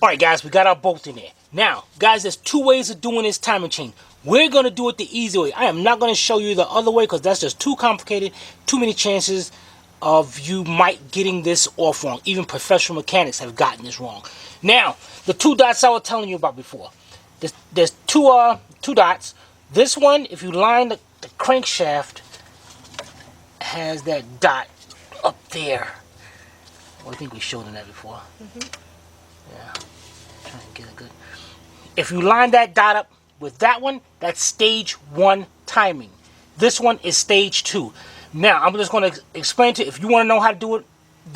Alright guys, we got our bolt in there. Now, guys, there's two ways of doing this timing chain. We're going to do it the easy way. I am not going to show you the other way because that's just too complicated. Too many chances of you might getting this off wrong. Even professional mechanics have gotten this wrong. Now, the two dots I was telling you about before. There's two dots. This one, if you line the crankshaft, has that dot up there. Well, I think we showed them that before. Yeah. Trying to get it good. If you line that dot up with that one, that's stage 1 timing. This one is stage 2. Now, I'm just going to explain to you. If you want to know how to do it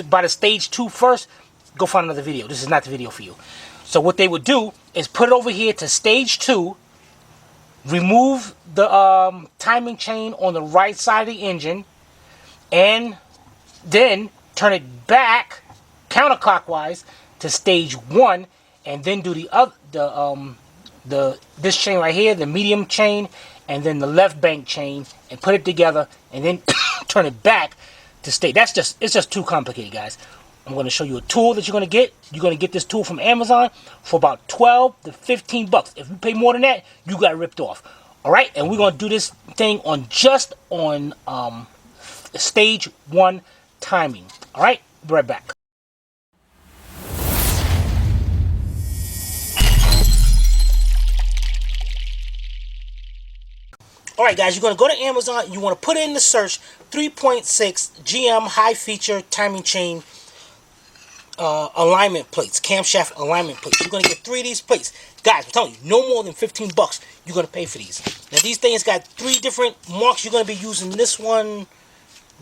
by the stage 2 first, go find another video. This is not the video for you. So what they would do is put it over here to stage 2, remove the timing chain on the right side of the engine, and then turn it back counterclockwise to stage 1, and then do this chain right here, the medium chain, and then the left bank chain, and put it together, and then turn it back to stage. It's just too complicated, guys. I'm going to show you a tool that you're going to get. You're going to get this tool from Amazon for about 12 to 15 bucks. If you pay more than that, you got ripped off. All right, and we're going to do this thing on stage 1 timing. All right, be right back. All right, guys, you're going to go to Amazon. You want to put in the search 3.6 GM high feature timing chain alignment plates, camshaft alignment plates. You're going to get 3 of these plates. Guys, I'm telling you, no more than 15 bucks you're going to pay for these. Now, these things got 3 different marks. You're going to be using this one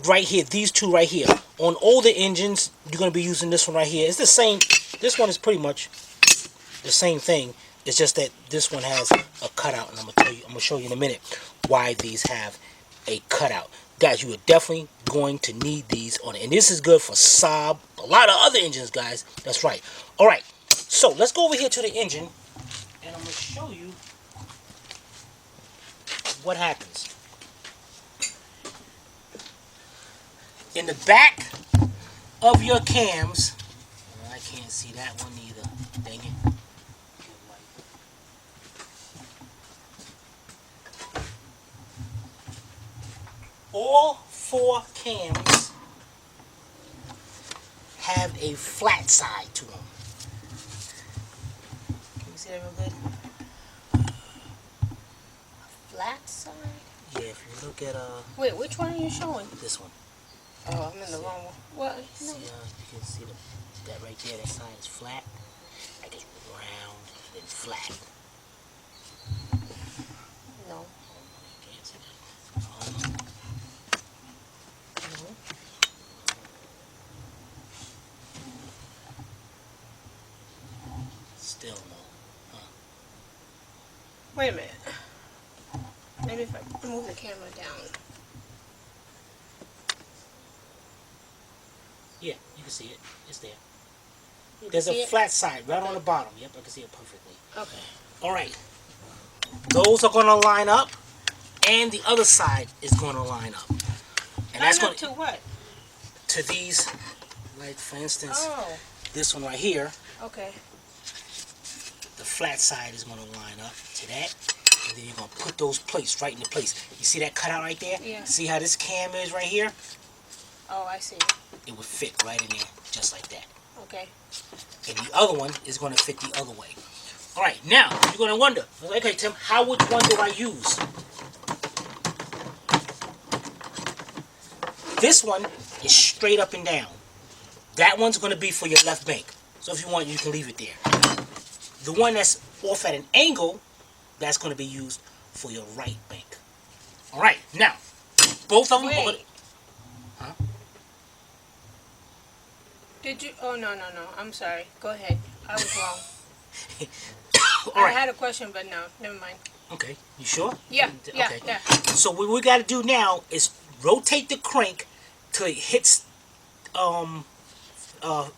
right here, these 2 right here. On older engines, you're going to be using this one right here. It's the same. This one is pretty much the same thing. It's just that this one has a cutout, and I'm gonna show you in a minute why these have a cutout. Guys, you are definitely going to need these on it. And this is good for Saab, a lot of other engines, guys. That's right. All right, so let's go over here to the engine, and I'm going to show you what happens. In the back of your cams, I can't see that one either. Dang it. All 4 cams have a flat side to them. Can you see that real good? Flat side? Yeah, if you look at Wait, which one are you showing? this one. Oh, I'm in the wrong one. What? No. See, you can see that right there. That side is flat. Like it's round and then flat. No. You can't see that. Still no. Huh. Wait a minute. Maybe if I move the camera down. Yeah, you can see it. It's there. There's a flat side right on the bottom. Yep, I can see it perfectly. Okay. All right. Those are going to line up, and the other side is going to line up. And that's going to what? To these, like for instance, this one right here. Okay. The flat side is going to line up to that, and then you're going to put those plates right into place. You see that cutout right there? Yeah. See how this cam is right here? Oh, I see. It would fit right in there, just like that. Okay. And the other one is going to fit the other way. All right, now you're going to wonder, okay, Tim, which one do I use? This one is straight up and down. That one's going to be for your left bank. So if you want, you can leave it there. The one that's off at an angle, that's going to be used for your right bank. All right, now, both of them are going to... Huh? Did you? Oh, no. I'm sorry. Go ahead. I was wrong. All right. I had a question, but no. Never mind. Okay, you sure? Yeah. Okay. Yeah. So what we got to do now is rotate the crank till it hits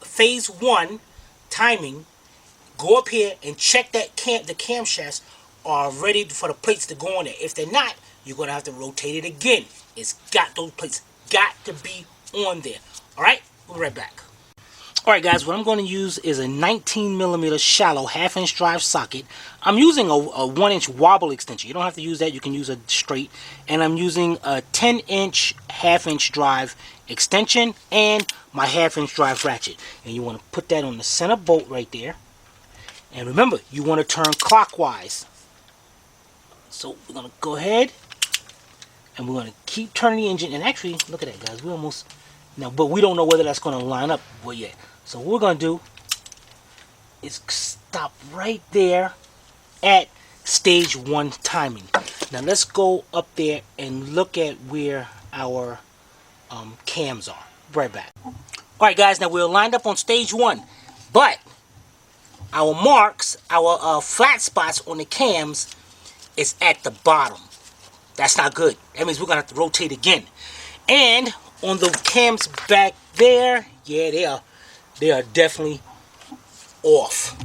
phase 1 timing. Go up here and check that the camshafts are ready for the plates to go on there. If they're not, you're going to have to rotate it again. Those plates got to be on there. All right, we'll be right back. Alright guys, what I'm going to use is a 19mm shallow half-inch drive socket. I'm using a 1-inch wobble extension. You don't have to use that, you can use a straight. And I'm using a 10-inch half-inch drive extension and my half-inch drive ratchet. And you want to put that on the center bolt right there. And remember, you want to turn clockwise. So we're going to go ahead and we're going to keep turning the engine. And actually, look at that guys, we almost... Now, but we don't know whether that's going to line up yet. So what we're going to do is stop right there at stage 1 timing. Now let's go up there and look at where our cams are. Right back. Alright guys, now we're lined up on stage 1. But our marks, our flat spots on the cams is at the bottom. That's not good. That means we're going to have to rotate again. And on the cams back there, yeah, they are definitely off.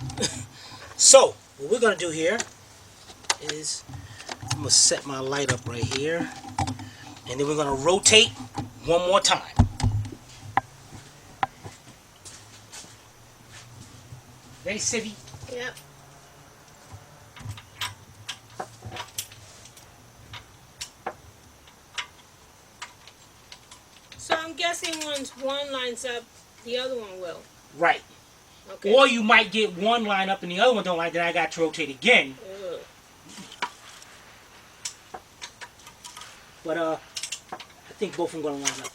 So what we're gonna do here is I'm gonna set my light up right here, and then we're gonna rotate one more time. Ready, Civvy? Yep. So I'm guessing once one lines up, the other one will. Right. Okay. Or you might get one line up and the other one don't like that. I got to rotate again. Ugh. But I think both of them gonna line up.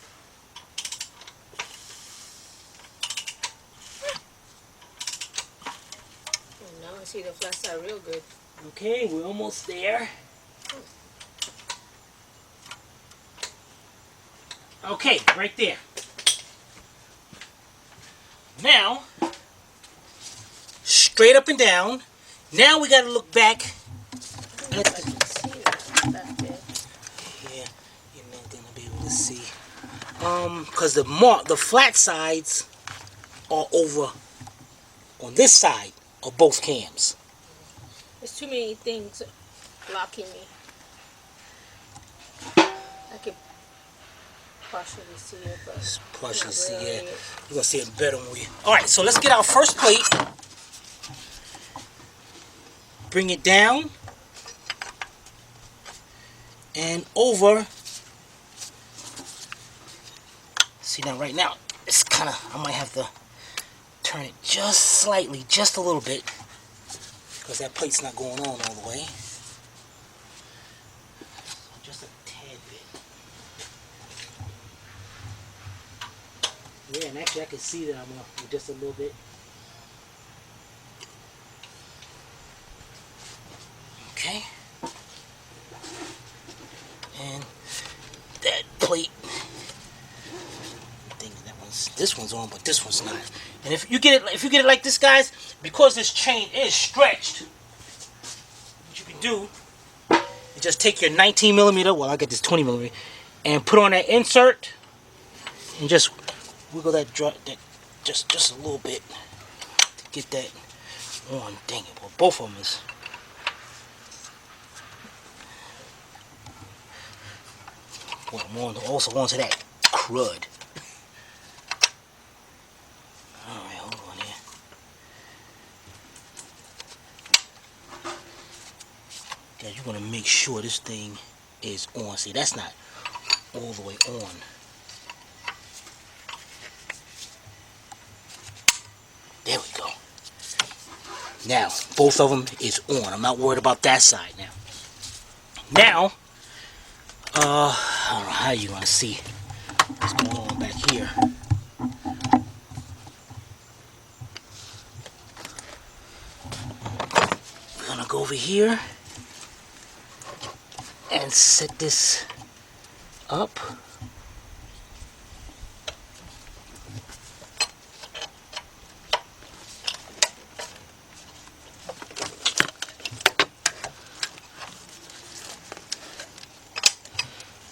Oh, now I see the flat side real good. Okay, we're almost there. Okay, right there. Now, straight up and down. Now we got to look back. I don't know if I can see that back there. Yeah, you're not gonna be able to see. Cause the flat sides are over on this side of both cams. There's too many things blocking me. I can partially see it, but Partially not see really. it. You're gonna see it better when we. All right, so let's get our first plate. Bring it down and over. See now, right now, it's kind of. I might have to turn it just slightly, just a little bit, because that plate's not going on all the way. Just a tad bit. Yeah, and actually I can see that I'm off just a little bit. Okay. And that plate. I think this one's on, but this one's not. And if you get it like this, guys, because this chain is stretched, what you can do is just take your 19mm, well I got this 20mm, and put on that insert and just wiggle that just a little bit to get that on. Dang it, well both of them is. Well, I'm also onto that crud. Alright, hold on here. Guys, you want to make sure this thing is on. See, that's not all the way on. There we go. Now, both of them is on. I'm not worried about that side now. Now, I don't know how you're going to see what's going on back here. We're going to go over here and set this up.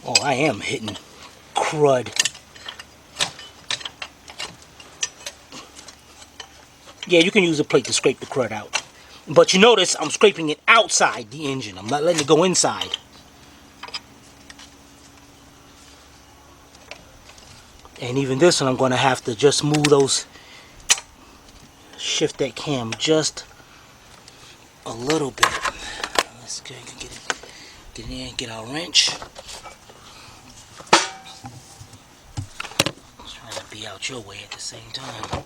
Oh, I am hitting crud. Yeah, you can use a plate to scrape the crud out. But you notice I'm scraping it outside the engine. I'm not letting it go inside. And even this one, I'm going to have to just move those shift that cam just a little bit. Let's go get it. Get in there and get our wrench. Trying to be out your way at the same time.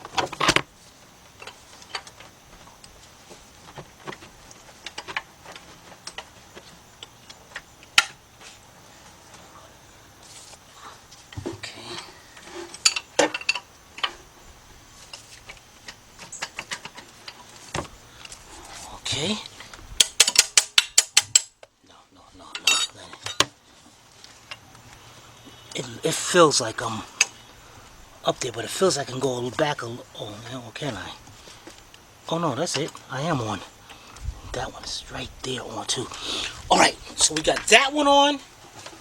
Okay. No. It feels like I'm up there, but it feels like I can go back a little. Oh, now can I? Oh no, that's it. I am on. That one is right there on too. Alright, so we got that one on,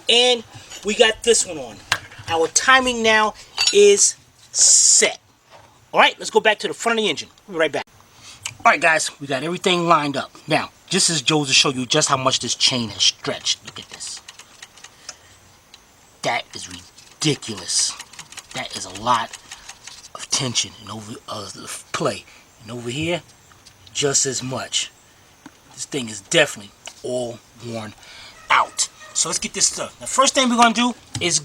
and we got this one on. Our timing now is set. Alright, let's go back to the front of the engine. We'll be right back. Alright guys, we got everything lined up. Now, this is Joe to show you just how much this chain has stretched. Look at this. That is ridiculous. That is a lot of tension and over play. And over here, just as much. This thing is definitely all worn out. So let's get this done. The first thing we're going to do is,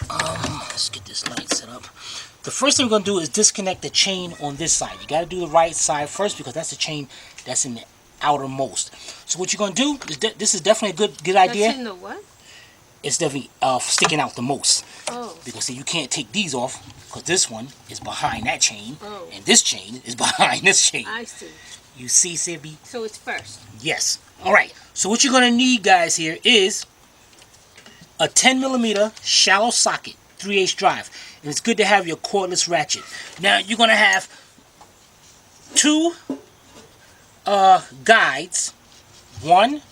let's get this light set up. The first thing we're going to do is disconnect the chain on this side. You got to do the right side first because that's the chain that's in the outermost. So what you're going to do, is this is definitely a good idea. That's in the what? It's definitely sticking out the most. Oh. Because see, you can't take these off because this one is behind that chain. Oh. And this chain is behind this chain. I see. You see, Sibby? So it's first. Yes. Alright, so what you're going to need, guys, here is a 10mm shallow socket, 3/8 drive. And it's good to have your cordless ratchet. Now, you're going to have two guides. One,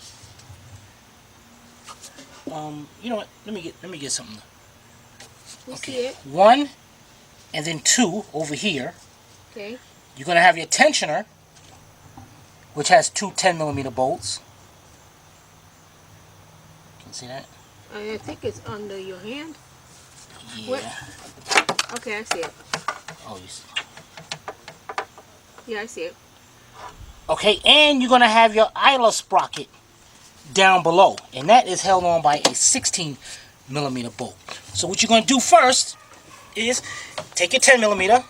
you know what? Let me get something. We see it. One, and then two over here. Okay. You're going to have your tensioner, which has two 10mm bolts. Can you see that? I think it's under your hand. Yeah. What? Okay, I see it. Oh, you see. Yeah, I see it. Okay, and you're going to have your idler sprocket down below. And that is held on by a 16mm bolt. So what you're going to do first is take your 10mm.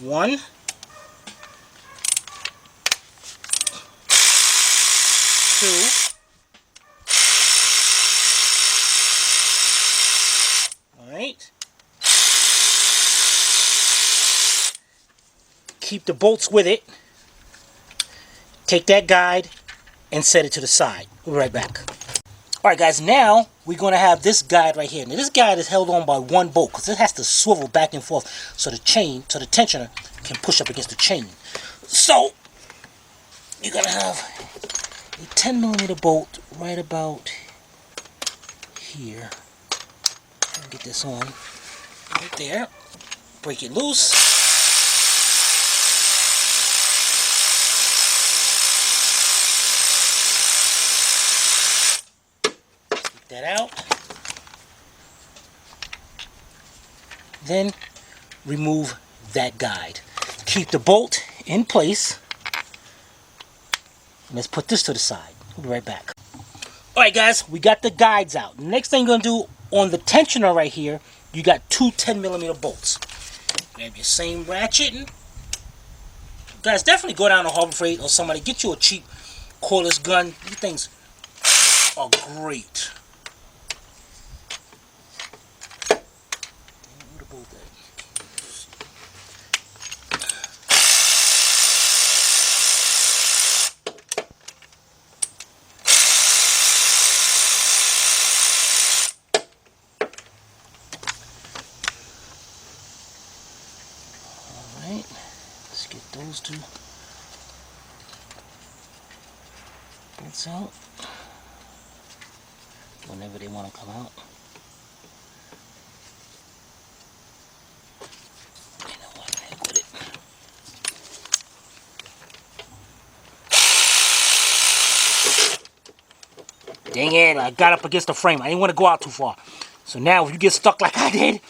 One. Two. Alright. Keep the bolts with it. Take that guide and set it to the side. We'll be right back. Alright guys, now we're going to have this guide right here. Now this guide is held on by one bolt because it has to swivel back and forth so the tensioner can push up against the chain. So, you're going to have a 10mm bolt right about here. Get this on right there. Break it loose. Take that out. Then remove that guide. Keep the bolt in place. Let's put this to the side. We'll be right back. Alright guys, we got the guides out. Next thing you're going to do on the tensioner right here, you got two 10mm bolts. Grab your same ratchet. And guys, definitely go down to Harbor Freight or somebody. Get you a cheap cordless gun. These things are great. Let's get those two bolts out whenever they want to come out. You know what, heck with it. Dang it, I got up against the frame. I didn't want to go out too far. So now if you get stuck like I did,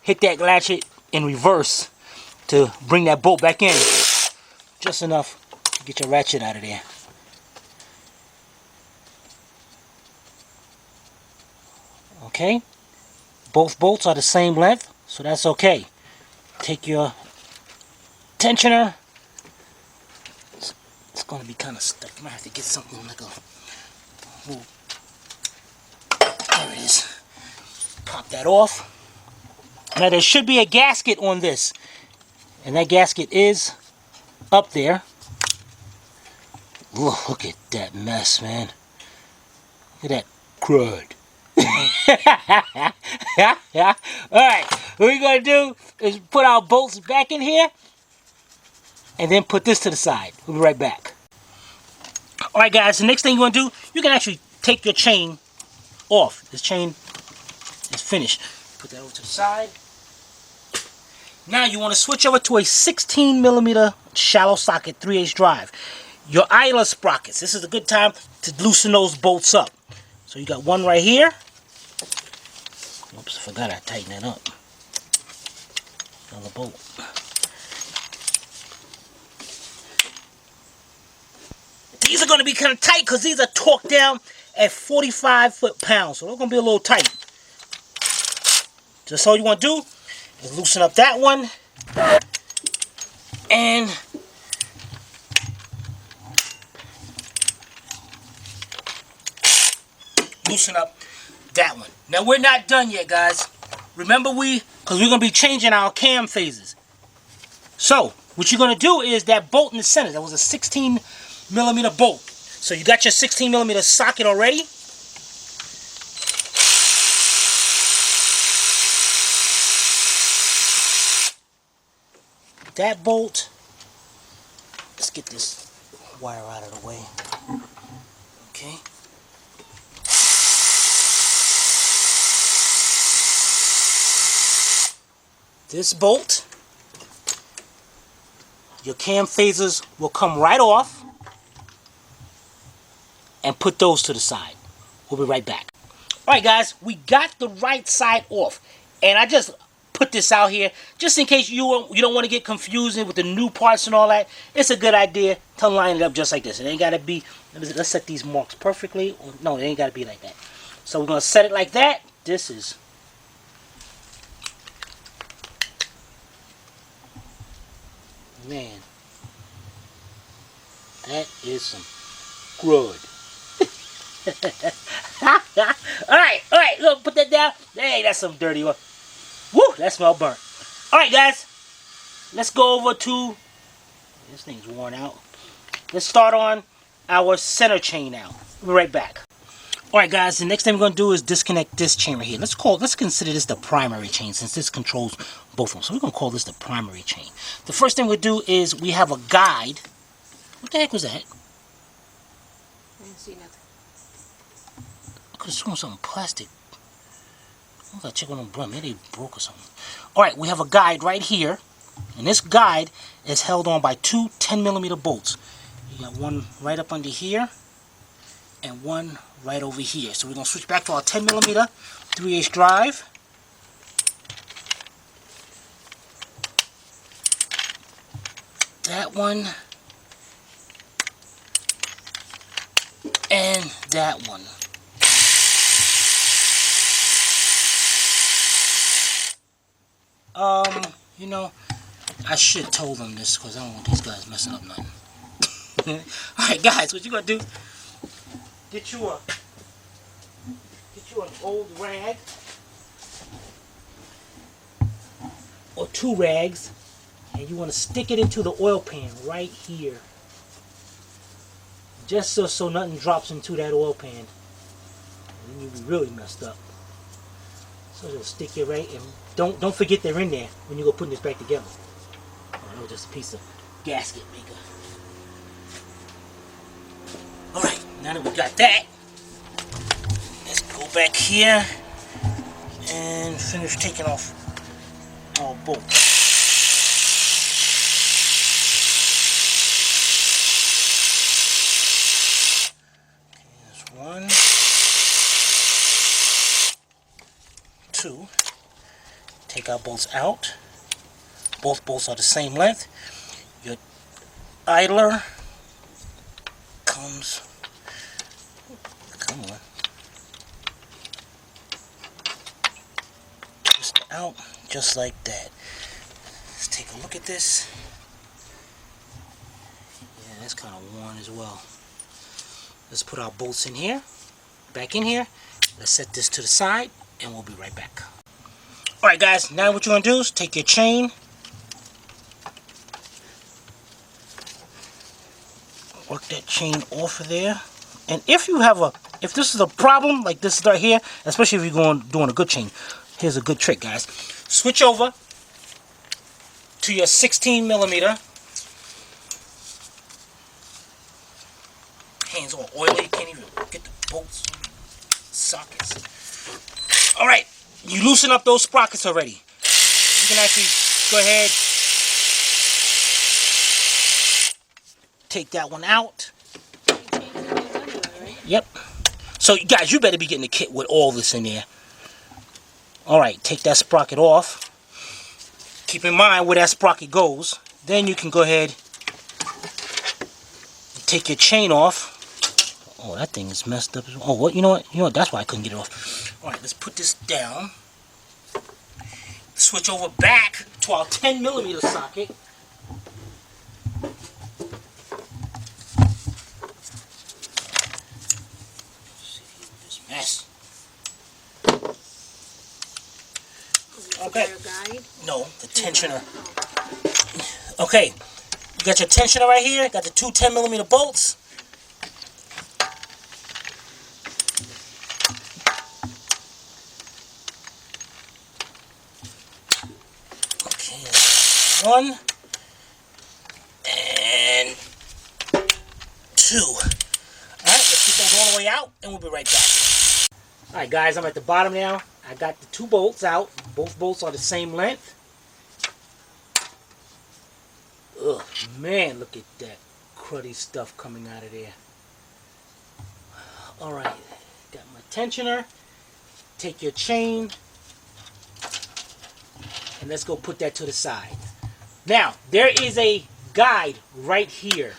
hit that latchet in reverse to bring that bolt back in. Just enough to get your ratchet out of there. Okay, both bolts are the same length, so that's okay. Take your tensioner. It's going to be kind of stuck. I might have to get something like a little... There it is. Pop that off. Now there should be a gasket on this, and that gasket is up there. Look at that mess, man. Look at that crud. Alright, what we're going to do is put our bolts back in here and then put this to the side. We'll be right back. Alright guys, the next thing you want to do, you can actually take your chain off. This chain is finished. Put that over to the side. Now you want to switch over to a 16mm shallow socket 3/8 drive. Your idler sprockets. This is a good time to loosen those bolts up. So you got one right here. Oops, I forgot I tightened that up. Another bolt. These are going to be kind of tight because these are torqued down at 45 foot-pounds. So they're going to be a little tight. Just all you want to do is loosen up that one. And loosen up that one. Now we're not done yet, guys. Remember because we're going to be changing our cam phases. So what you're going to do is that bolt in the center. That was a 16mm bolt. So you got your 16mm socket already. That bolt. Let's get this wire out of the way. Okay. This bolt, your cam phasers will come right off, and put those to the side. We'll be right back. Alright guys, we got the right side off, and I just put this out here just in case you don't want to get confused with the new parts and all that. It's a good idea to line it up just like this. It ain't got to be, let's set these marks perfectly. No, it ain't got to be like that. So we're going to set it like that. This is... Man, that is some good. Alright, look, put that down. Hey, that's some dirty one. Woo, that smells burnt. Alright, guys, let's go over to, this thing's worn out. Let's start on our center chain now. We'll be right back. Alright guys, the next thing we're going to do is disconnect this chain right here. Let's consider this the primary chain since this controls both of them. So we're going to call this the primary chain. The first thing we'll do is we have a guide. What the heck was that? I didn't see nothing. I could have sworn something plastic. I gotta check on them blunt. Maybe they broke or something. Alright, we have a guide right here. And this guide is held on by two 10mm bolts. You got one right up under here. And one right over here. So we're going to switch back to our 10mm 3/8 drive. That one. And that one. You know, I should have told them this because I don't want these guys messing up nothing. Alright guys, what you going to do? Get you an old rag or two rags, and you want to stick it into the oil pan right here, just so nothing drops into that oil pan, and then you'll be really messed up. So just stick it right, and don't forget they're in there when you go putting this back together. Oh, that was just a piece of gasket maker. Alright, now that we got that, let's go back here and finish taking off our bolt. Okay, there's one, two. Take our bolts out. Both bolts are the same length. Your idler comes, come on, just out, just like that. Let's take a look at this. Yeah, that's kind of worn as well. Let's put our bolts in here, back in here. Let's set this to the side, and we'll be right back. Alright guys, now what you're going to do is take your chain, work that chain off of there. And if you have if this is a problem, like this right here, especially if you're doing a good chain, here's a good trick, guys. Switch over to your 16mm. Hands all oily, you can't even get the bolts, sockets. Alright, you loosen up those sprockets already. You can actually go ahead, take that one out. Yep. So guys, you better be getting the kit with all this in there. Alright, take that sprocket off. Keep in mind where that sprocket goes. Then you can go ahead and take your chain off. Oh, that thing is messed up. Oh, what? You know what? You know what? That's why I couldn't get it off. Alright, let's put this down. Switch over back to our 10mm socket. This mess. Okay. No, the tensioner. Okay. You got your tensioner right here. Got the two 10mm bolts. One and two. Alright, let's get those all the way out and we'll be right back. Alright guys, I'm at the bottom now. I got the two bolts out. Both bolts are the same length. Ugh, man, look at that cruddy stuff coming out of there. Alright, got my tensioner. Take your chain and let's go put that to the side. Now, there is a guide right here.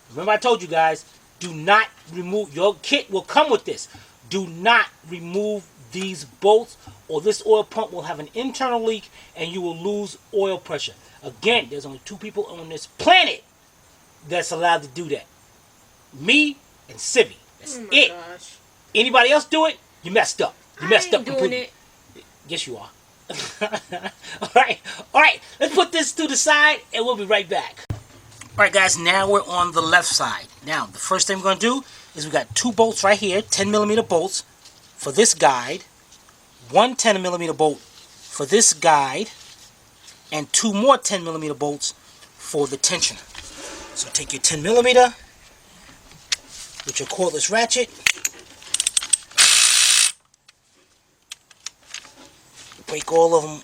Remember I told you guys, do not remove, your kit will come with this. Do not remove these bolts or this oil pump will have an internal leak and you will lose oil pressure. Again, there's only two people on this planet that's allowed to do that. Me and Civvy. That's it. Gosh. Anybody else do it, you messed up. You messed up completely. Yes, you are. Alright, let's put this to the side and we'll be right back. Alright guys, now we're on the left side. Now, the first thing we're going to do is we got two bolts right here, 10mm bolts for this guide, one 10mm bolt for this guide, and two more 10mm bolts for the tensioner. So take your 10mm with your cordless ratchet. Break all of them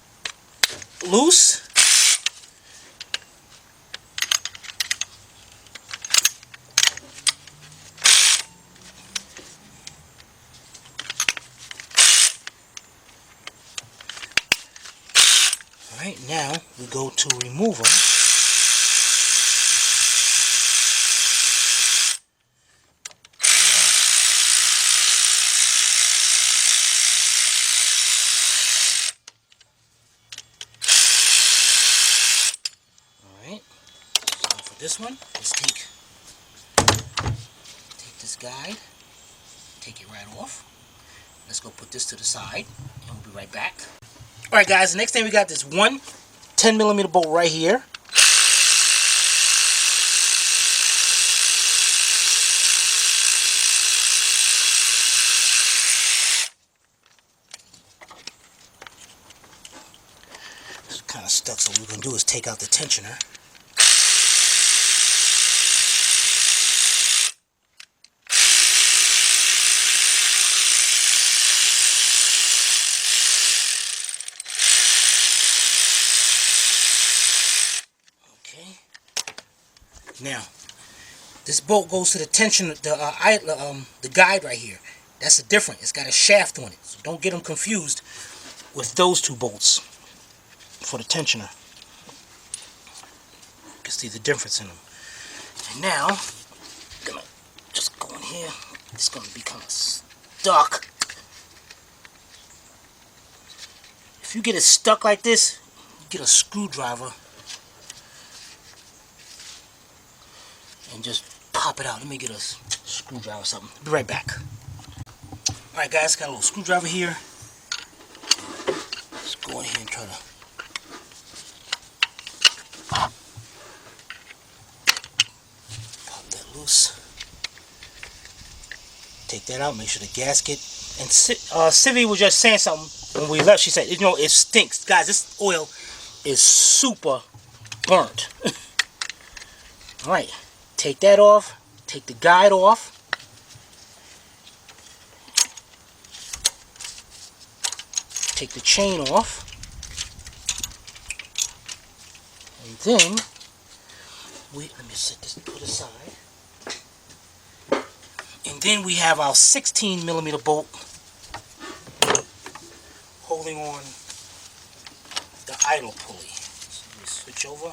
loose. Alright, now we go to remove them. This one, let's take this guide, take it right off. Let's go put this to the side and we'll be right back. Alright guys, the next thing we got this one 10mm bolt right here. It's kind of stuck, so what we're going to do is take out the tensioner. Now, this bolt goes to the tension, the guide right here. That's the difference. It's got a shaft on it, so don't get them confused with those two bolts for the tensioner. You can see the difference in them. And now, I'm gonna just go in here. It's gonna be kind of stuck. If you get it stuck like this, get a screwdriver and just pop it out. Let me get a screwdriver or something. Be right back. Alright guys, got a little screwdriver here. Let's go in here and try to pop that loose. Take that out, make sure the gasket. And Civvy was just saying something when we left. She said, you know, it stinks. Guys, this oil is super burnt. Alright, take that off. Take the guide off. Take the chain off. And then, let me set this to the side. And then we have our 16mm bolt holding on the idle pulley. So let me switch over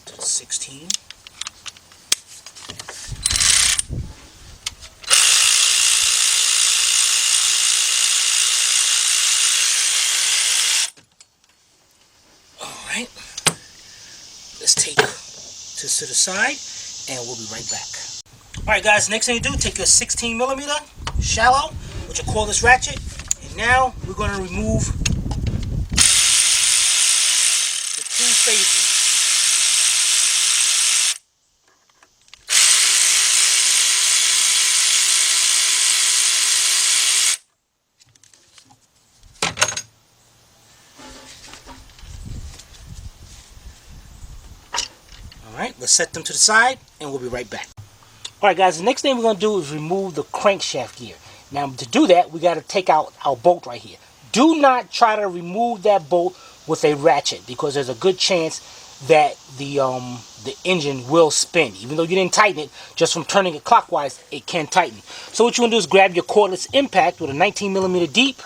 to the 16. Alright, let's take this to the side and we'll be right back. Alright guys, next thing you do, take your 16mm shallow with your cordless ratchet, and now we're going to remove the two phases. Alright, let's set them to the side and we'll be right back. Alright guys, the next thing we're going to do is remove the crankshaft gear. Now to do that, we got to take out our bolt right here. Do not try to remove that bolt with a ratchet, because there's a good chance that the engine will spin. Even though you didn't tighten it, just from turning it clockwise, it can tighten. So what you want to do is grab your cordless impact with a 19mm deep.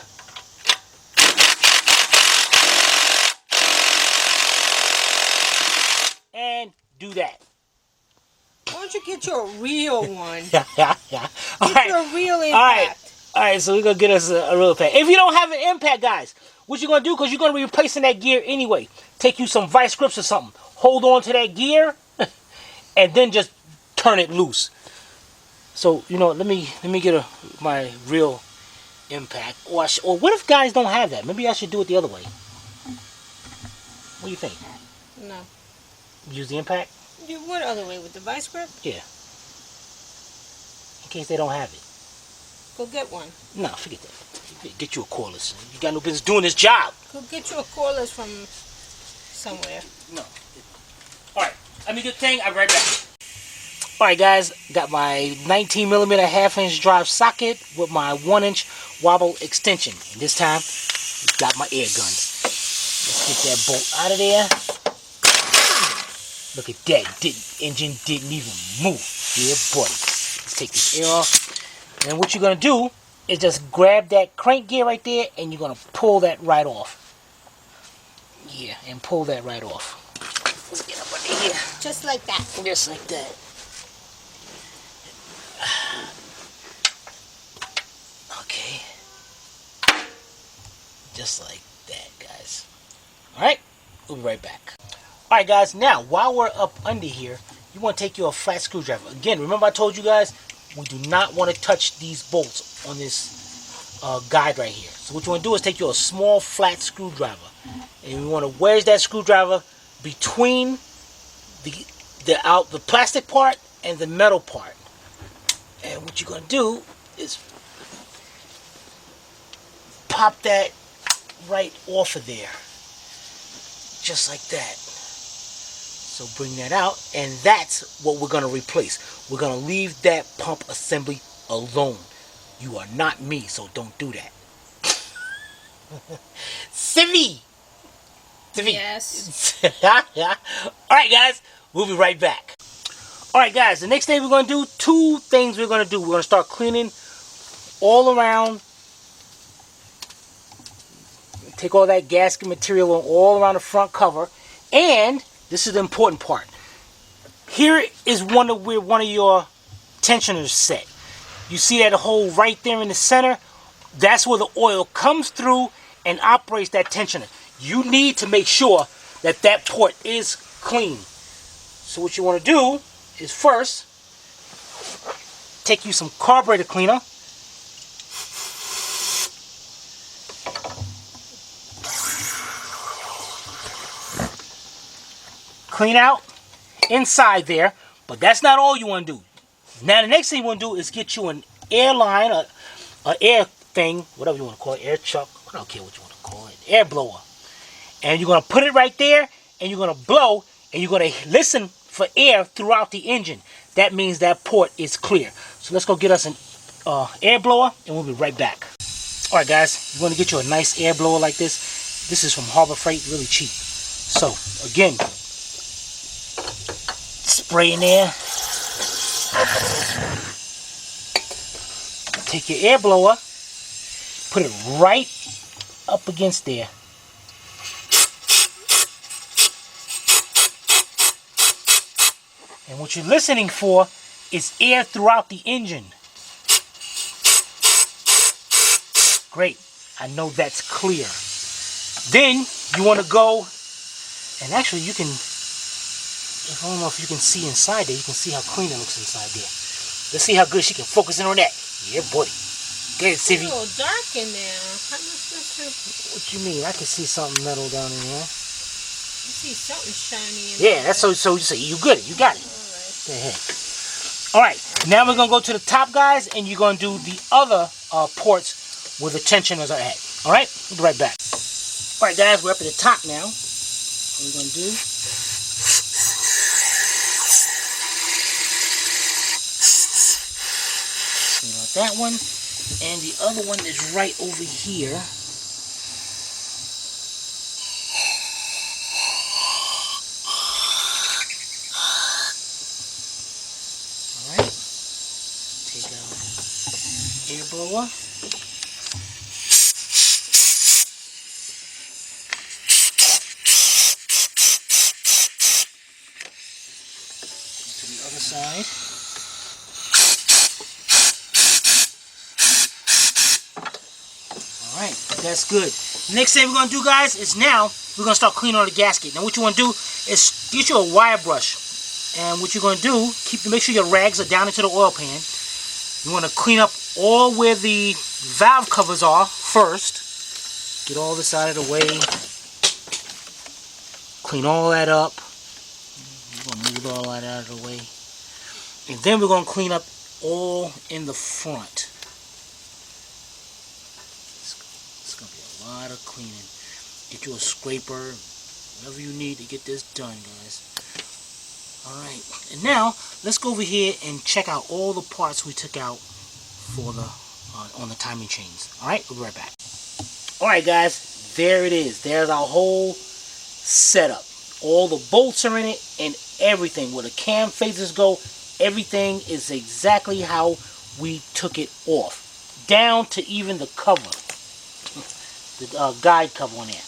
And do that. Why don't you get your real one? Yeah. Get your real impact. Alright, so we're going to get us a real impact. If you don't have an impact, guys, what you're going to do, because you're going to be replacing that gear anyway, take you some vice grips or something. Hold on to that gear, and then just turn it loose. So, you know, let me get my real impact. Or what if guys don't have that? Maybe I should do it the other way. What do you think? No. Use the impact? What other way? With the vice grip? Yeah. In case they don't have it. Go get one. No, forget that. Get you a cordless. You got no business doing this job. Go get you a cordless from somewhere. No. Alright, let me get the thing. I'll be right back. Alright guys, got my 19mm half-inch drive socket with my 1-inch wobble extension. And this time, got my air gun. Let's get that bolt out of there. Look at that, engine didn't even move. Yeah, buddy. Let's take this air off. And what you're going to do is just grab that crank gear right there, and you're going to pull that right off. Yeah, and pull that right off. Let's get up under here. Just like that. Just like that. Okay. Just like that, guys. Alright, we'll be right back. Alright guys, now while we're up under here, you want to take your flat screwdriver. Again, remember I told you guys, we do not want to touch these bolts on this guide right here. So what you want to do is take your small flat screwdriver, and you want to wedge that screwdriver between the plastic part and the metal part. And what you're going to do is pop that right off of there. Just like that. So bring that out, and that's what we're going to replace. We're going to leave that pump assembly alone. You are not me, so don't do that. Civvy! Yes. Alright guys, we'll be right back. Alright guys, the next thing we're going to do, two things we're going to do. We're going to start cleaning all around Take all that gasket material all around the front cover. And this is the important part. Here is where one of your tensioners set. You see that hole right there in the center? That's where the oil comes through and operates that tensioner. You need to make sure that that port is clean. So what you want to do is first take you some carburetor cleaner. Clean out inside there, but that's not all you want to do. Now the next thing you want to do is get you an air line, an air thing, whatever you want to call it, air chuck, I don't care what you want to call it, air blower. And you're going to put it right there, and you're going to blow, and you're going to listen for air throughout the engine. That means that port is clear. So let's go get us an air blower, and we'll be right back. Alright guys, you want to get you a nice air blower like this. This is from Harbor Freight, really cheap. So again, spray in there. Take your air blower, put it right up against there. And what you're listening for is air throughout the engine. Great. I know that's clear. Then you want to go, and actually you can, I don't know if you can see inside there, you can see how clean it looks inside there. Let's see how good she can focus in on that. Yeah, buddy. Go ahead, Civvy. It's a little dark in there. How much this? What you mean? I can see something metal down in here. You see something shiny in Yeah, there. that's so you say you good. You got it. Alright. Go ahead. Alright, now we're gonna go to the top, guys, and you're gonna do the other ports where the tensioners are at. Alright? We'll be right back. Alright guys, we're up at the top now. What we're gonna do, clean out that one, and the other one is right over here. Alright, take out air blower. To the other side. Alright, that's good. Next thing we're going to do, guys, is now we're going to start cleaning on the gasket. Now what you want to do is get you a wire brush. And what you're going to do, make sure your rags are down into the oil pan. You want to clean up all where the valve covers are first. Get all this out of the way. Clean all that up. We're going to move all that out of the way. And then we're going to clean up all in the front. It's going to be a lot of cleaning. Get you a scraper, whatever you need to get this done, guys. Alright, and now let's go over here and check out all the parts we took out for the on the timing chains. Alright, we'll be right back. Alright guys, there it is. There's our whole setup. All the bolts are in it and everything. Where the cam phasers go, everything is exactly how we took it off. Down to even the cover. The guide cover on there.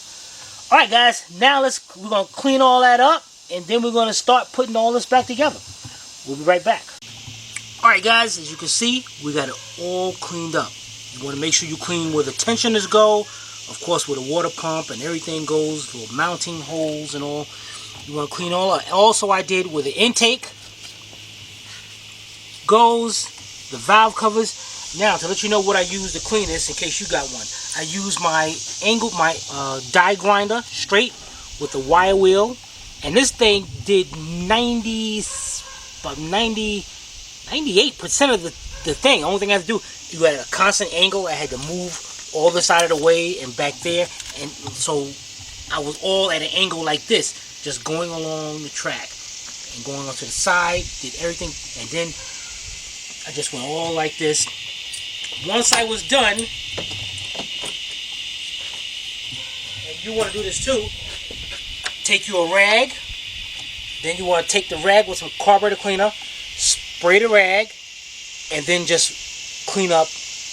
Alright guys, now we're going to clean all that up. And then we're going to start putting all this back together. We'll be right back. Alright guys, as you can see, we got it all cleaned up. You want to make sure you clean where the tensioners go. Of course, where the water pump and everything goes. Little mounting holes and all. You want to clean all up. Also, I did where the intake goes. The valve covers. Now, to let you know what I use to clean this, in case you got one. I use my die grinder straight with the wire wheel. And this thing did 98% of the thing. The only thing I had to do, you had a constant angle. I had to move all this out of the way and back there. And so I was all at an angle like this, just going along the track. And going up to the side, did everything. And then I just went all like this. Once I was done, and you want to do this too, take you a rag, then you want to take the rag with some carburetor cleaner, spray the rag, and then just clean up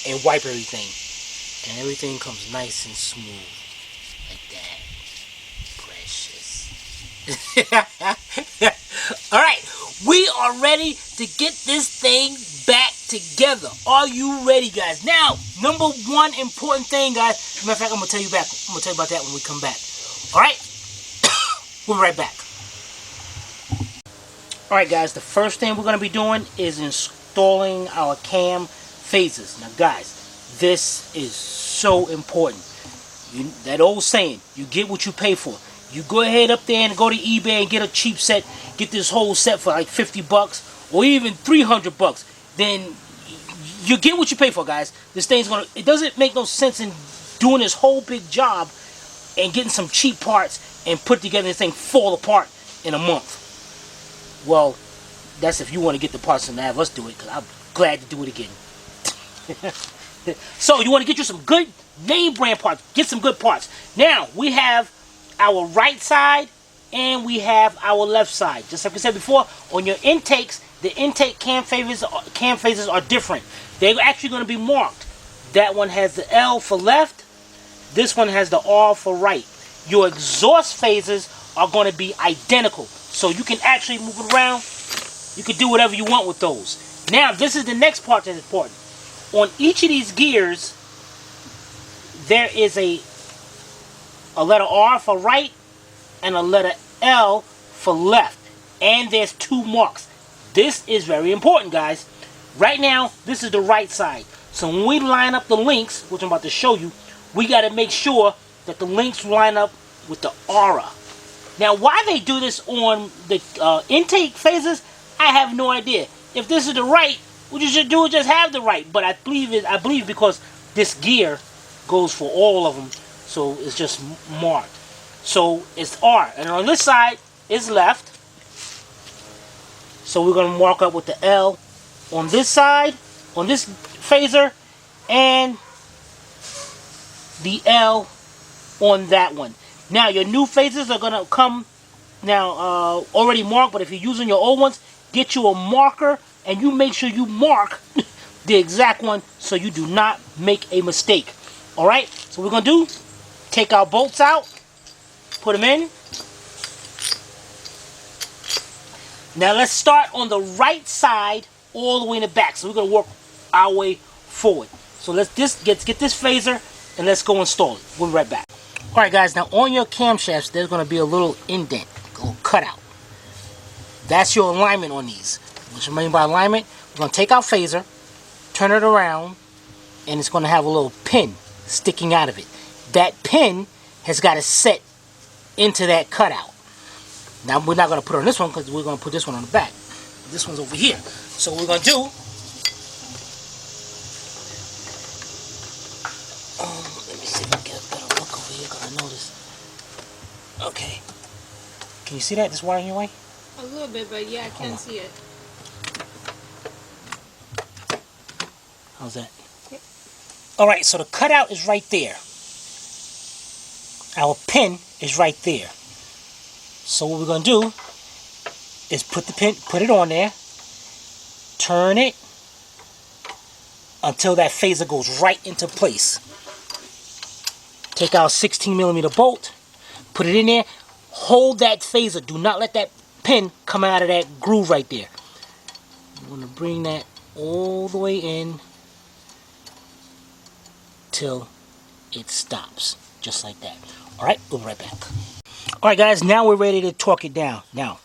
and wipe everything. And everything comes nice and smooth. Like that. Precious. Alright, we are ready to get this thing back together. Are you ready, guys? Now, number one important thing, guys. As a matter of fact, I'm gonna tell you about that when we come back. Alright? We'll be right back. Alright, guys, the first thing we're gonna be doing is installing our cam phases. Now, guys, this is so important. That old saying, you get what you pay for. You go ahead up there and go to eBay and get a cheap set, get this whole set for like 50 bucks or even 300 bucks. Then you get what you pay for, guys. This thing's gonna, it doesn't make no sense in doing this whole big job and getting some cheap parts and put together this thing fall apart in a month. Well, that's if you want to get the parts and have us do it, because I'm glad to do it again. So you want to get you some good name brand parts. Get some good parts. Now, we have our right side and we have our left side. Just like I said before, on your intakes, the intake cam phases are different. They're actually going to be marked. That one has the L for left. This one has the R for right. Your exhaust phases are going to be identical. So you can actually move it around. You can do whatever you want with those. Now, this is the next part that's important. On each of these gears, there is a letter R for right and a letter L for left. And there's two marks. This is very important, guys. Right now, this is the right side. So when we line up the links, which I'm about to show you, we got to make sure that the links line up with the aura. Now, why they do this on the intake phases, I have no idea. If this is the right, what you should do is just have the right. But I believe because this gear goes for all of them, so it's just marked. So it's R, and on this side is left. So we're gonna mark up with the L on this side, on this phaser, and the L on that one. Now your new phasers are gonna come now already marked, but if you're using your old ones, get you a marker and you make sure you mark the exact one so you do not make a mistake. Alright, so what we're gonna do, take our bolts out, put them in. Now let's start on the right side all the way in the back. So we're gonna work our way forward. So let's get this phaser and let's go install it. We'll be right back. Alright guys, now on your camshafts there's going to be a little indent, a little cutout. That's your alignment on these. What you mean by alignment? We're going to take our phaser, turn it around, and it's going to have a little pin sticking out of it. That pin has got to set into that cutout. Now we're not going to put it on this one because we're going to put this one on the back. This one's over here. So what we're going to do, let me see if I can get a better look over here because I noticed. Okay. Can you see that? This wire in your way? A little bit, but yeah, I can see it. How's that? Yep. Alright, so the cutout is right there. Our pin is right there. So what we're going to do is put it on there, turn it until that phaser goes right into place. Take our 16mm bolt, put it in there, hold that phaser. Do not let that pin come out of that groove right there. I'm going to bring that all the way in till it stops, just like that. Alright, we'll be right back. Alright guys, now we're ready to torque it down. Now,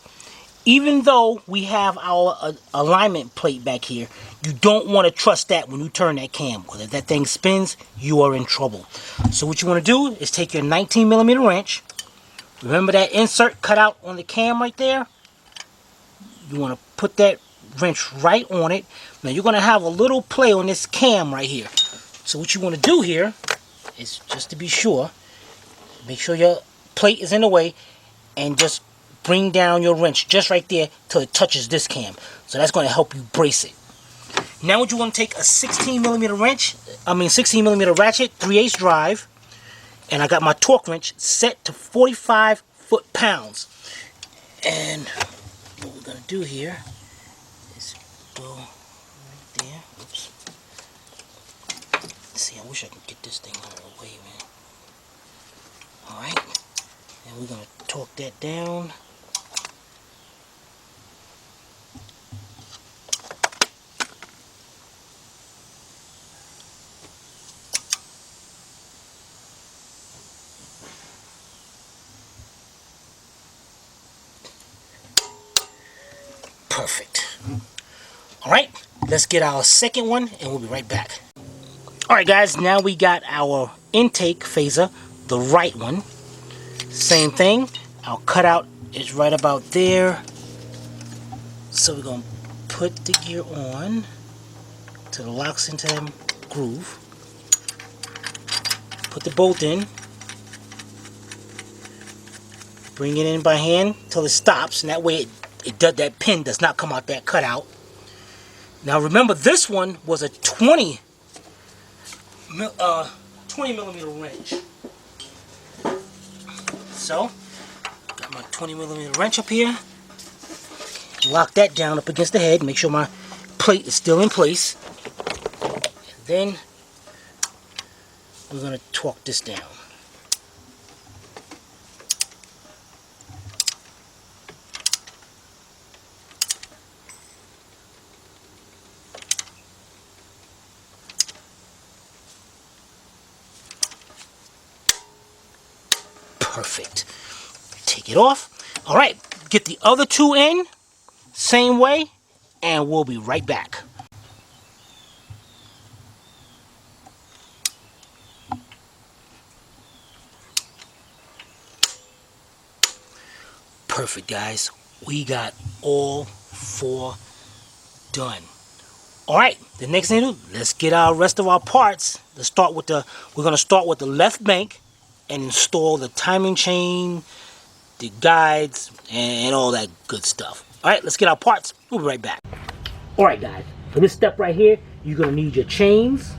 even though we have our alignment plate back here, you don't want to trust that when you turn that cam. Because if that thing spins, you are in trouble. So what you want to do is take your 19mm wrench. Remember that insert cut out on the cam right there? You want to put that wrench right on it. Now you're going to have a little play on this cam right here. So what you want to do here is, just to be sure, make sure your plate is in the way and just bring down your wrench just right there till it touches this cam. So that's going to help you brace it. Now what you want to take a 16mm ratchet, 3/8 drive, and I got my torque wrench set to 45 foot-pounds. And what we're going to do here is go right there. Oops. See, I wish I could get this thing out of the way, man. Alright, and we're going to torque that down. Perfect. Alright, let's get our second one and we'll be right back. Alright guys, now we got our intake phaser, the right one. Same thing, our cutout is right about there. So we're going to put the gear on till it locks into that groove. Put the bolt in. Bring it in by hand till it stops, and that way that pin does not come out that cutout. Now remember, this one was a 20 millimeter wrench. So, got my 20 millimeter wrench up here. Lock that down up against the head. Make sure my plate is still in place. And then we're going to torque this down. Perfect. Take it off. All right, get the other two in, same way, and we'll be right back. Perfect, guys. We got all four done. All right, the next thing to do, let's get our rest of our parts. Let's start with we're going to start with the left bank and install the timing chain, the guides, and all that good stuff. All right, let's get our parts. We'll be right back. All right, guys, for this step right here, you're going to need your chains.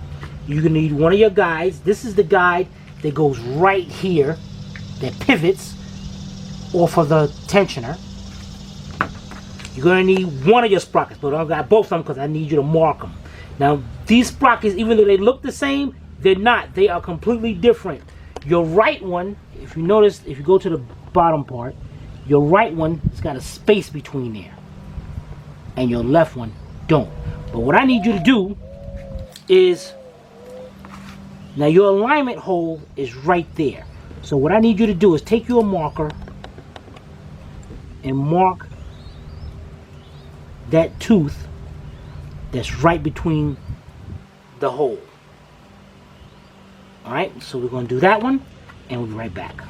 You're going to need one of your guides. This is the guide that goes right here, that pivots off of the tensioner. You're going to need one of your sprockets, but I've got both of them because I need you to mark them. Now, these sprockets, even though they look the same, they're not. They are completely different. Your right one, if you notice, if you go to the bottom part, your right one has got a space between there. And your left one don't. But what I need you to do is, now your alignment hole is right there. So what I need you to do is take your marker and mark that tooth that's right between the hole. Alright, so we're going to do that one, and we'll be right back.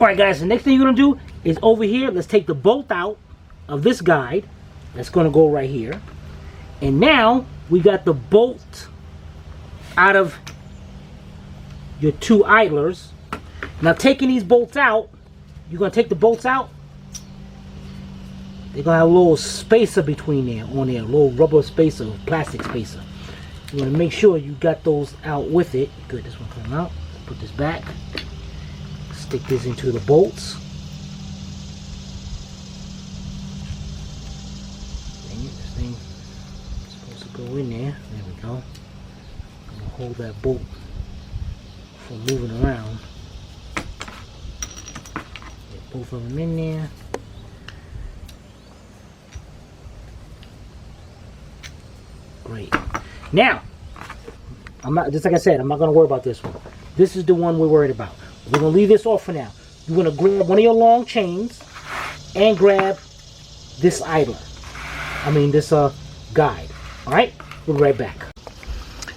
Alright guys, the next thing you're going to do is over here, let's take the bolt out of this guide. That's going to go right here. And now, we got the bolt out of your two idlers. Now taking these bolts out, you're going to take the bolts out. They're going to have a little spacer between there, on there, a little rubber spacer, plastic spacer. You want to make sure you got those out with it. Good, this one come out. Put this back. Stick this into the bolts. This thing is supposed to go in there. There we go. I'm going to hold that bolt from moving around. Get both of them in there. Great. Now, I'm not, just like I said, I'm not going to worry about this one. This is the one we're worried about. We're going to leave this off for now. You're going to grab one of your long chains and grab this idler. This guide. Alright? We'll be right back.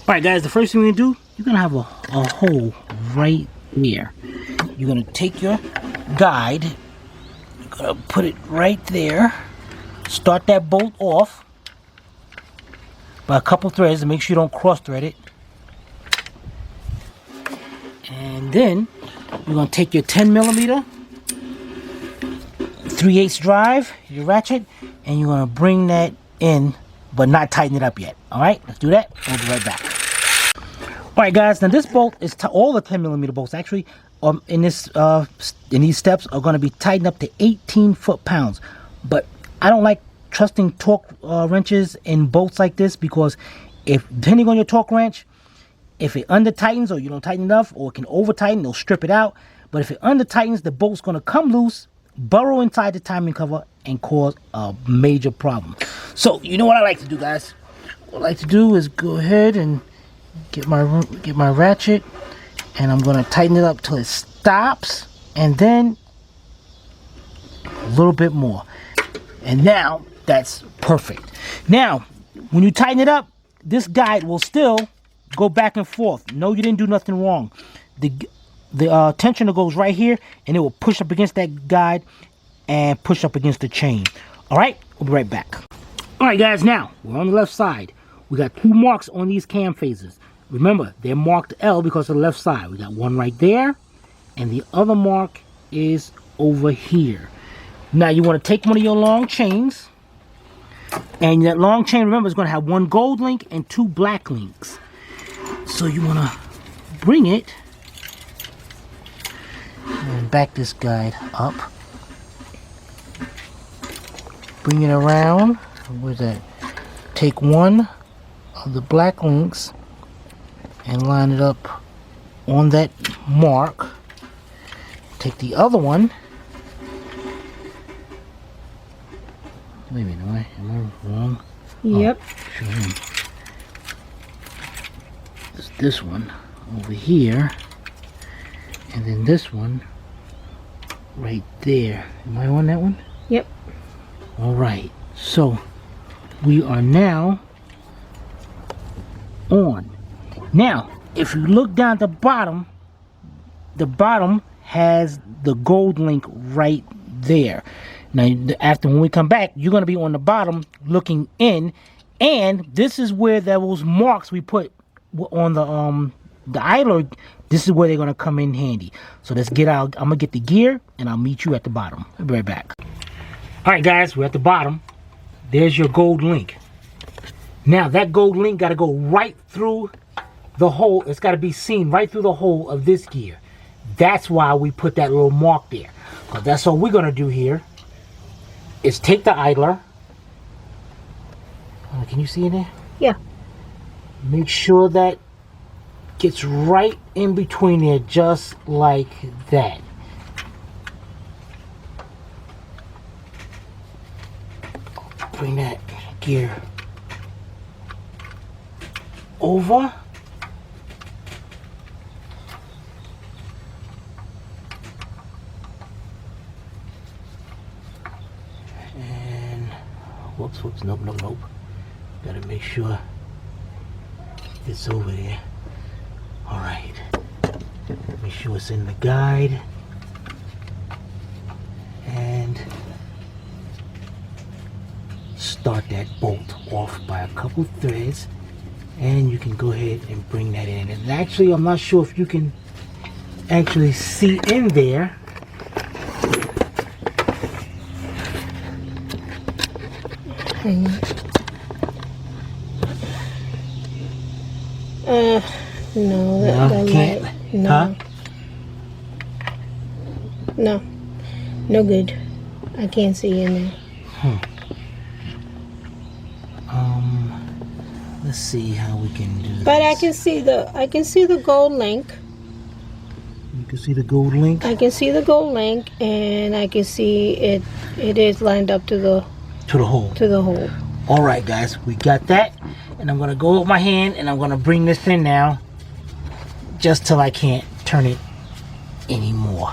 Alright guys, the first thing we're going to do, you're going to have a hole right here. You're going to take your guide, you're going to put it right there, start that bolt off by a couple threads to make sure you don't cross thread it. And then you're going to take your 10 millimeter 3/8 drive, your ratchet, and you're going to bring that in, but not tighten it up yet. Alright, let's do that. We'll be right back. Alright guys, now this bolt is, all the 10 millimeter bolts actually, in these steps are going to be tightened up to 18 foot-pounds. But I don't like trusting torque wrenches in bolts like this, because if, depending on your torque wrench, If it under tightens or you don't tighten enough, or it can over tighten, they'll strip it out. But if it under tightens, the bolt's gonna come loose, burrow inside the timing cover, and cause a major problem. So you know what I like to do, guys? What I like to do is go ahead and get my ratchet, and I'm gonna tighten it up till it stops, and then a little bit more. And now that's perfect. Now, when you tighten it up, this guide will still go back and forth. No, you didn't do nothing wrong. The tensioner goes right here, and it will push up against that guide and push up against the chain. All right, we'll be right back. All right, guys, now we're on the left side. We got 2 marks on these cam phasers. Remember, they're marked L because of the left side. We got one right there, and the other mark is over here. Now you want to take one of your long chains, and that long chain, remember, is going to have 1 gold link and 2 black links. So you want to bring it and back this guide up. Bring it around. Where's that? Take one of the black links and line it up on that mark. Take the other one. Wait a minute, am I wrong? Yep. Oh, sure am. It's this one over here, and then this one right there. Am I on that one? Yep. All right. So we are now on. Now, if you look down at the bottom has the gold link right there. Now, after when we come back, you're going to be on the bottom looking in, and this is where those marks we put on the idler, this is where they're going to come in handy. So let's get out. I'm going to get the gear, and I'll meet you at the bottom. I'll be right back. All right, guys, we're at the bottom. There's your gold link. Now, that gold link got to go right through the hole. It's got to be seen right through the hole of this gear. That's why we put that little mark there. Because that's all we're going to do here is take the idler. Can you see in there? Yeah. Make sure that gets right in between there, just like that. Bring that gear over. And whoops, nope. Gotta make sure it's over there. All right. Make sure it's in the guide. And start that bolt off by a couple threads. And you can go ahead and bring that in. And actually, I'm not sure if you can actually see in there. No, that can't. No. Huh? No good. I can't see in there. Let's see how we can do this. But I can see the gold link. You can see the gold link? I can see the gold link, and I can see it is lined up to the hole. To the hole. All right, guys, we got that. And I'm going to go with my hand, and I'm going to bring this in now just till I can't turn it anymore.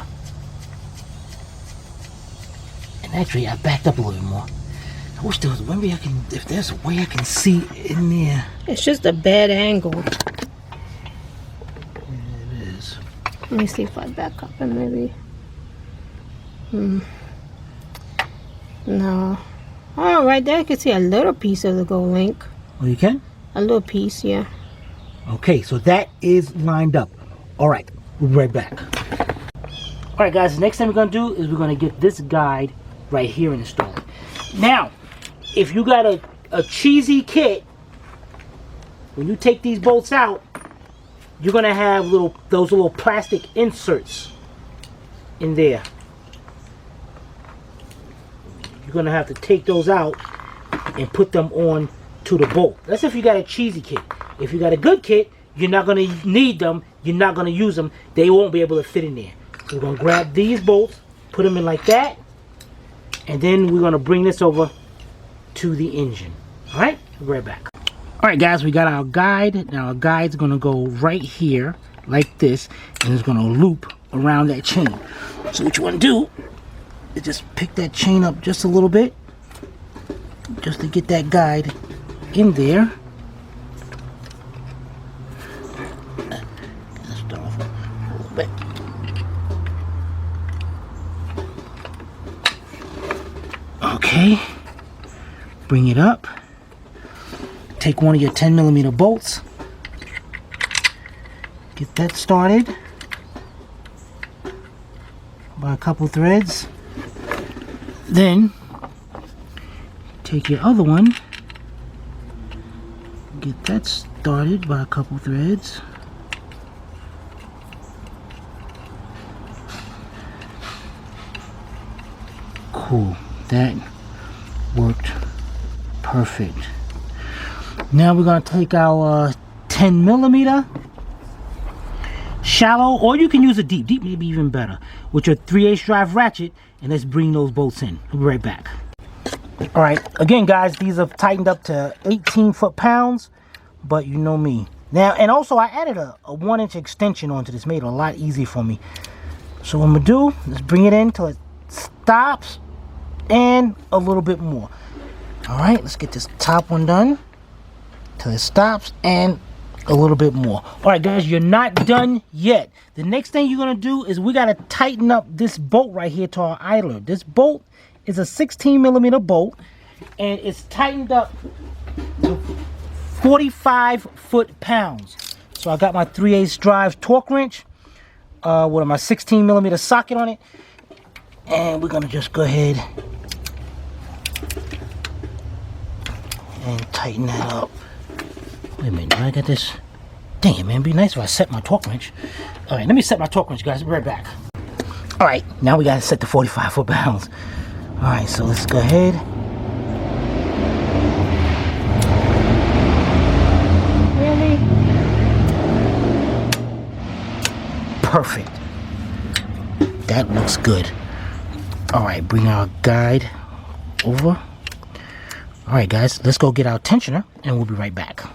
And actually, I backed up a little bit more. I wish there was, maybe if there's a way I can see in there. It's just a bad angle. It is. Let me see if I back up and maybe. No. Oh, right there I can see a little piece of the gold link. Oh, you can? A little piece, yeah. Okay, so that is lined up. All right, we'll be right back. All right, guys, the next thing we're going to do is we're going to get this guide right here installed. Now, if you got a cheesy kit, when you take these bolts out, you're going to have those little plastic inserts in there. You're going to have to take those out and put them on to the bolt. That's if you got a cheesy kit. If you got a good kit, you're not going to need them, you're not going to use them, they won't be able to fit in there. So we're going to grab these bolts, put them in like that, and then we're going to bring this over to the engine. Alright, we'll be right back. Alright guys, we got our guide. Now our guide's going to go right here, like this, and it's going to loop around that chain. So what you want to do is just pick that chain up just a little bit, just to get that guide in there. Let's start off a little bit. Okay, bring it up. Take one of your 10mm bolts. Get that started by a couple threads. Then take your other one. Get that started by a couple threads. Cool. That worked perfect. Now we're going to take our 10mm shallow, or you can use a deep. Deep may be even better. With your 3/8 drive ratchet, and let's bring those bolts in. We'll be right back. Alright, again guys, these are tightened up to 18 foot-pounds, but you know me. Now, and also I added a 1-inch extension onto this, made it a lot easier for me. So what I'm going to do, let's bring it in till it stops, and a little bit more. Alright, let's get this top one done till it stops, and a little bit more. Alright guys, you're not done yet. The next thing you're going to do is we got to tighten up this bolt right here to our idler. This bolt is a 16mm bolt, and it's tightened up to 45 foot-pounds. So I got my 3/8 drive torque wrench with my 16mm socket on it, and we're going to just go ahead and tighten that up. Wait a minute, I got this. Dang it, man, it'd be nice if I set my torque wrench. Alright, let me set my torque wrench, guys. I'll be right back. Alright, now we gotta set the 45 foot-pounds. Alright, so let's go ahead. Really? Perfect. That looks good. Alright, bring our guide over. Alright guys, let's go get our tensioner and we'll be right back.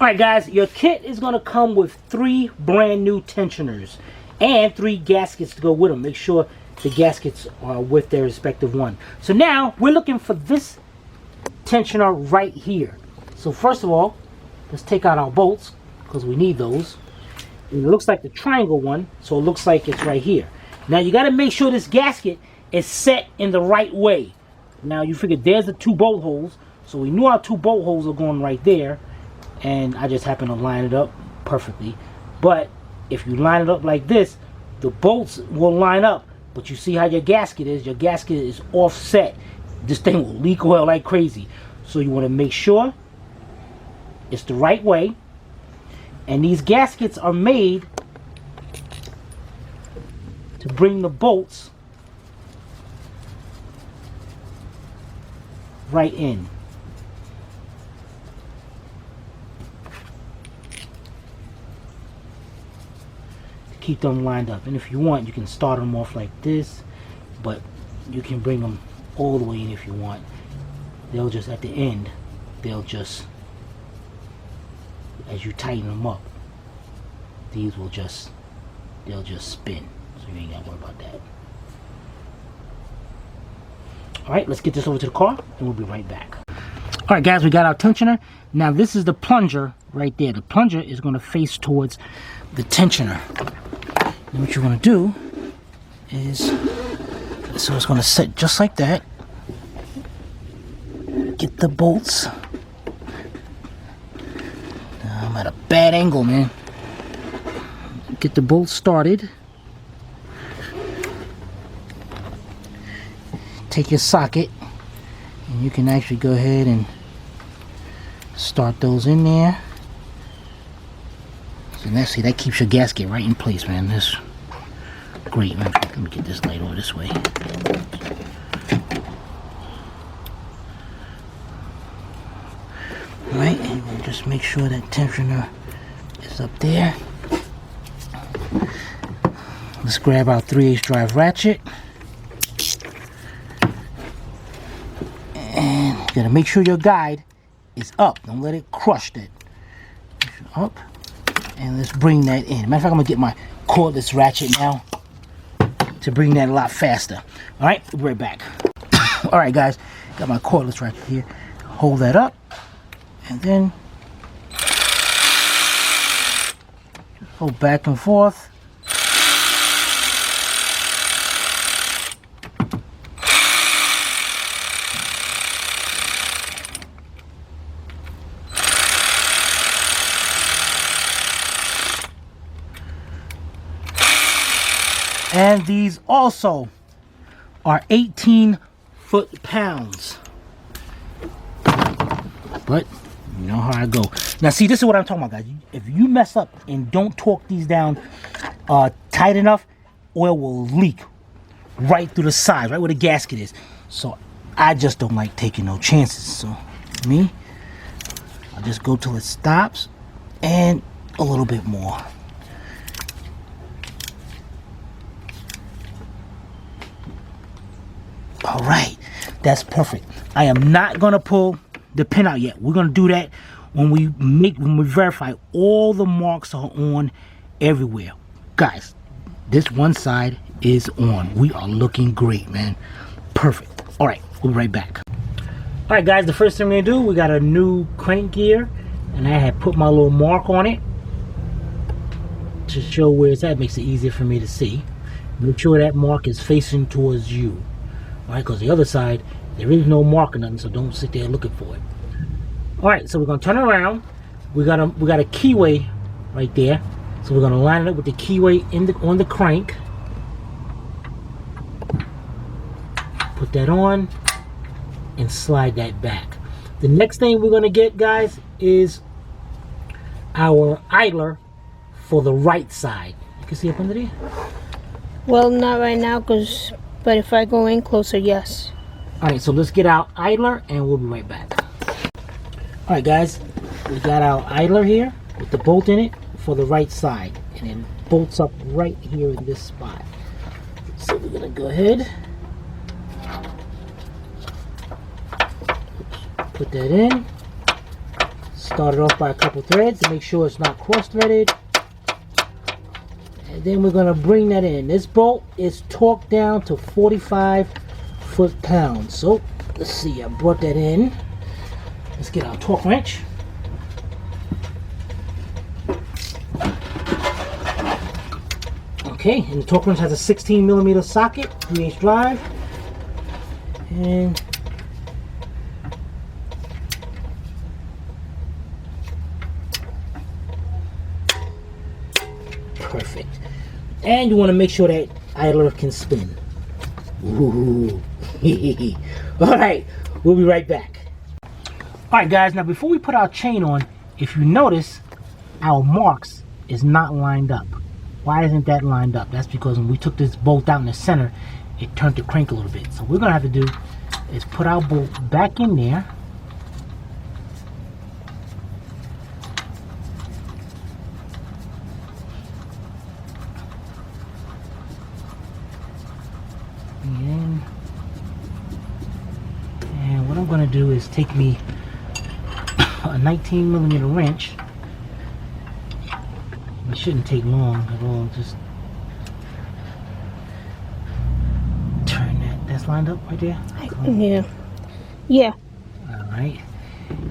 Alright guys, your kit is going to come with 3 brand new tensioners and 3 gaskets to go with them. Make sure the gaskets are with their respective one. So now we're looking for this tensioner right here. So first of all, let's take out our bolts because we need those. And it looks like the triangle one, so it looks like it's right here. Now you got to make sure this gasket is set in the right way. Now you figure there's the 2 bolt holes, so we knew our 2 bolt holes are going right there, and I just happen to line it up perfectly. But if you line it up like this, the bolts will line up, but you see how your gasket is offset. This thing will leak oil like crazy, so you want to make sure it's the right way. And these gaskets are made to bring the bolts right in. To keep them lined up. And if you want, you can start them off like this, but you can bring them all the way in if you want. They'll just, at the end, they'll just, as you tighten them up, these will just, they'll just spin. So you ain't gotta worry about that. Alright, let's get this over to the car and we'll be right back. Alright guys, we got our tensioner. Now this is the plunger right there. The plunger is going to face towards the tensioner. And what you're going to do is, so it's going to sit just like that. Get the bolts. I'm at a bad angle, man. Get the bolts started. Take your socket and you can actually go ahead and start those in there. So now see, that keeps your gasket right in place, man. That's great, man. Let me get this light over this way. Alright, and just make sure that tensioner It's up there. Let's grab our 3/8 drive ratchet. And you gotta make sure your guide is up. Don't let it crush that. Up. And let's bring that in. Matter of fact, I'm gonna get my cordless ratchet now to bring that a lot faster. Alright, we'll be right back. Alright guys, got my cordless ratchet here. Hold that up. And then go back and forth. And these also are 18 foot-pounds. But you know how I go. Now see, this is what I'm talking about, guys. If you mess up and don't torque these down tight enough, oil will leak right through the sides, right where the gasket is. So I just don't like taking no chances. So me, I'll just go till it stops and a little bit more. All right, that's perfect. I am not gonna pull the pin out yet. We're gonna do that when we verify all the marks are on everywhere. Guys, this one side is on. We are looking great, man. Perfect. All right, we'll be right back. All right, guys, the first thing we're gonna do, we got a new crank gear, and I had put my little mark on it to show where it's at. Makes it easier for me to see. Make sure that mark is facing towards you. Alright, because the other side, there is no mark or nothing, so don't sit there looking for it. Alright, so we're going to turn around. We got a keyway right there. So we're going to line it up with the keyway on the crank. Put that on and slide that back. The next thing we're going to get, guys, is our idler for the right side. You can see up under there? Well, not right now, but if I go in closer, yes. Alright, so let's get our idler and we'll be right back. Alright guys, we got our idler here with the bolt in it for the right side. And it bolts up right here in this spot. So we're going to go ahead. Put that in. Start it off by a couple threads to make sure it's not cross-threaded. And then we're going to bring that in. This bolt is torqued down to 45 foot-pounds. So, let's see. I brought that in. Let's get our torque wrench. Okay, and the torque wrench has a 16mm socket, 3/8 drive. And perfect. And you want to make sure that idler can spin. Ooh. Alright, we'll be right back. Alright guys, now before we put our chain on, if you notice, our marks is not lined up. Why isn't that lined up? That's because when we took this bolt out in the center, it turned the crank a little bit. So what we're going to have to do is put our bolt back in there. And what I'm going to do is take me a 19mm wrench. It shouldn't take long at all. Just turn that. That's lined up right there? Yeah. Yeah. Alright.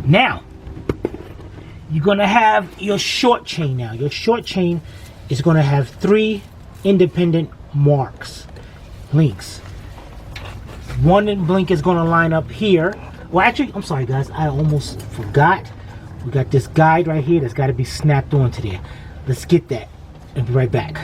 Now, you're going to have your short chain now. Your short chain is going to have 3 independent marks. Links. One blink is going to line up here. Well, actually, I'm sorry, guys. I almost forgot. We got this guide right here that's got to be snapped onto there. Let's get that and be right back.